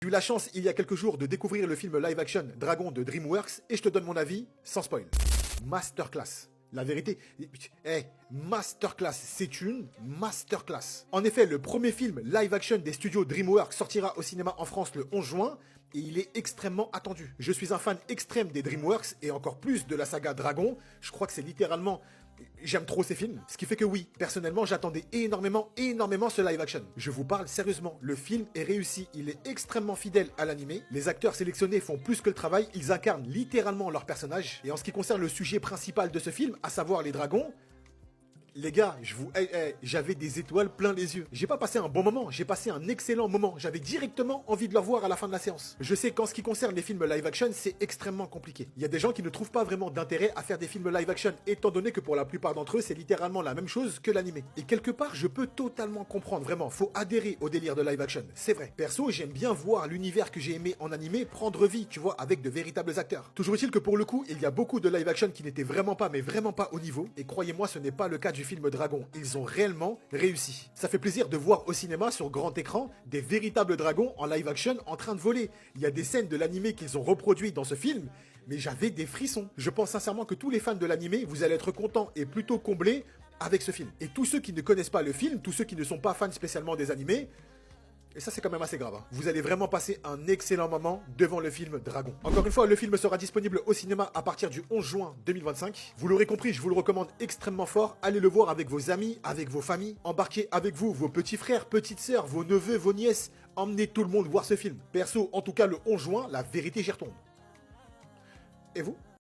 J'ai eu la chance il y a quelques jours de découvrir le film live action Dragon de DreamWorks et je te donne mon avis sans spoil. Masterclass. La vérité, masterclass, c'est une masterclass. En effet, le premier film live action des studios DreamWorks sortira au cinéma en France le 11 juin et il est extrêmement attendu. Je suis un fan extrême des DreamWorks et encore plus de la saga Dragon. Je crois que c'est littéralement... J'aime trop ces films, ce qui fait que oui, personnellement j'attendais énormément ce live action. Je vous parle sérieusement, le film est réussi, il est extrêmement fidèle à l'animé, les acteurs sélectionnés font plus que le travail, ils incarnent littéralement leur personnage, et en ce qui concerne le sujet principal de ce film, à savoir les dragons, les gars, j'avais des étoiles plein les yeux. J'ai pas passé un bon moment, j'ai passé un excellent moment. J'avais directement envie de le revoir à la fin de la séance. Je sais qu'en ce qui concerne les films live action, c'est extrêmement compliqué. Il y a des gens qui ne trouvent pas vraiment d'intérêt à faire des films live action, étant donné que pour la plupart d'entre eux, c'est littéralement la même chose que l'animé. Et quelque part, je peux totalement comprendre, vraiment. Faut adhérer au délire de live action, c'est vrai. Perso, j'aime bien voir l'univers que j'ai aimé en animé prendre vie, tu vois, avec de véritables acteurs. Toujours est-il que pour le coup, il y a beaucoup de live action qui n'étaient vraiment pas au niveau. Et croyez-moi, ce n'est pas le cas du film Dragon, ils ont réellement réussi. Ça fait plaisir de voir au cinéma sur grand écran des véritables dragons en live action en train de voler. Il y a des scènes de l'animé qu'ils ont reproduit dans ce film, mais j'avais des frissons. Je pense sincèrement que tous les fans de l'animé, vous allez être contents et plutôt comblés avec ce film. Et tous ceux qui ne connaissent pas le film, tous ceux qui ne sont pas fans spécialement des animés, et ça c'est quand même assez grave, hein. Vous allez vraiment passer un excellent moment devant le film Dragon. Encore une fois, le film sera disponible au cinéma à partir du 11 juin 2025. Vous l'aurez compris, je vous le recommande extrêmement fort. Allez le voir avec vos amis, avec vos familles. Embarquez avec vous vos petits frères, petites sœurs, vos neveux, vos nièces. Emmenez tout le monde voir ce film. Perso, en tout cas le 11 juin, la vérité j'y retourne. Et vous ?